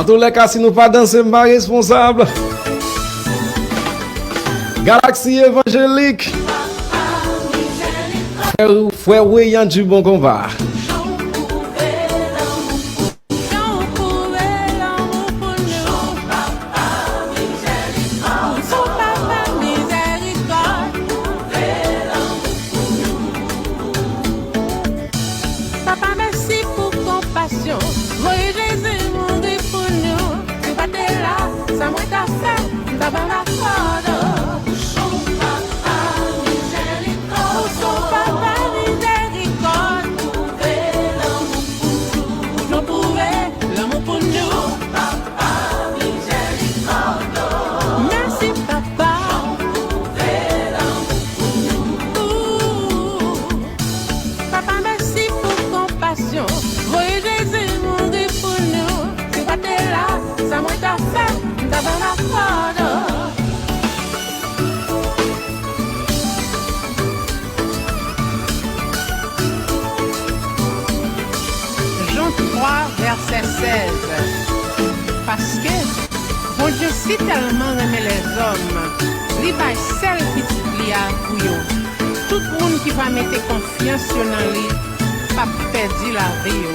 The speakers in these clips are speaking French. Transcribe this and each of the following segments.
En tous les cas, si nous pas danser, pas responsable. Galaxie évangélique. Frère Wéyan du bon combat. Verset 16. Parce que bon Dieu si tellement aimé les hommes, il va seul petit li a pour yo. Tout le monde qui va mettre confiance dans lui, pas perdre la vie yo.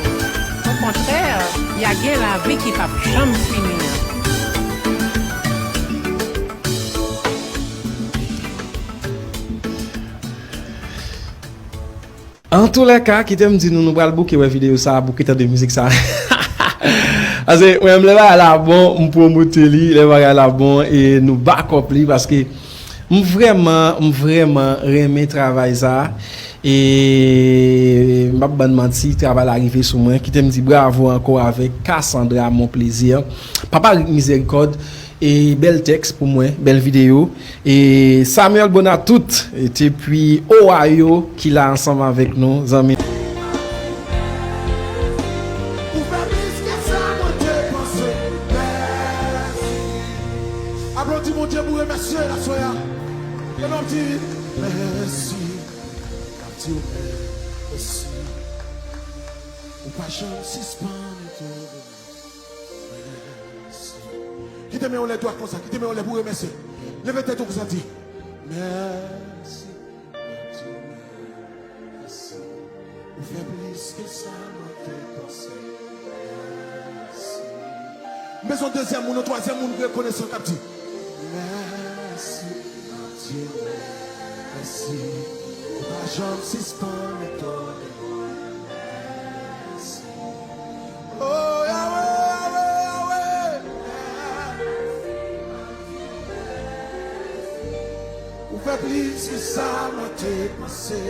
Au contraire, il y a bien la vie qui va jamais finir. En tous les cas, qui t'aime dit nous allons bouquer une vidéo ça, bouquer de musique ça. Parce que moi me va là bon, on promoter lui, les va là bon et nous back up lui parce que vraiment aimer travail ça et m'a ban menti travail arrivé sur moi qui t'aime dit bravo encore avec Cassandra mon plaisir. Papa miséricorde et bel texte pour moi, belle vidéo et Samuel Bonatout et puis Ohio qui là ensemble avec nous amis. Applaudis mon Dieu pour remercier la soya. Et l'on dit merci. Merci. Ou pas jamais suspendre. Qui te met les doigts comme ça, qui te met les pour remercier. Levez tête comme ça dit. Merci. Merci. Ou fait plus que ça, m'a fait penser. Merci. Mais son deuxième monde, troisième monde, reconnaissant qu'a dit. Merci. Dieu. Merci. Ou pas jamais suspendre. Merci. Oh, Yahweh. Fait plus que ça, m'a dépassé.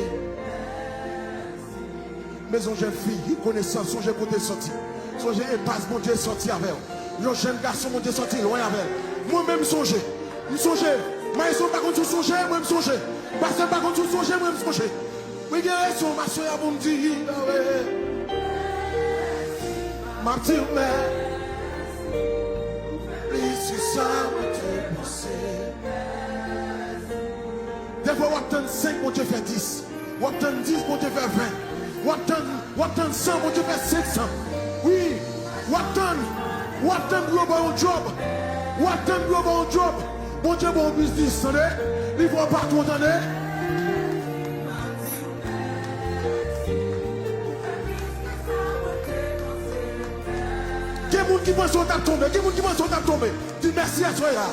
Mais son jeune fille, connaissance, son jeune côté sorti. Son jeune impasse, mon Dieu sorti avec elle. Le jeune garçon, mon Dieu sorti loin avec elle. Moi-même songer. Je songe. Mais ils sont pas contre songer, moi-même songer. Parce que pas contre songer, moi-même songer. Oui, son ma soeur a bon dire. Ma petite mère. Plus que ça, m'a dépassé. Des fois, Wapton 5, mon Dieu fait 10. Wapton 10, mon Dieu fait 20. Wapton 100, mon Dieu fait 500. Oui, Wapton global job. Wapton global job. Mon Dieu, bon business, attendez. Il va partout, attendez. Quel monde qui pense qu'on t'a tombé? Quel monde qui pense qu'on t'a tombé? Dis merci à toi là.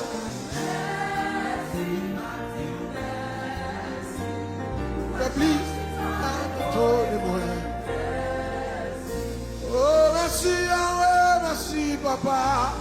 Oh, merci, Yahweh, merci, papa.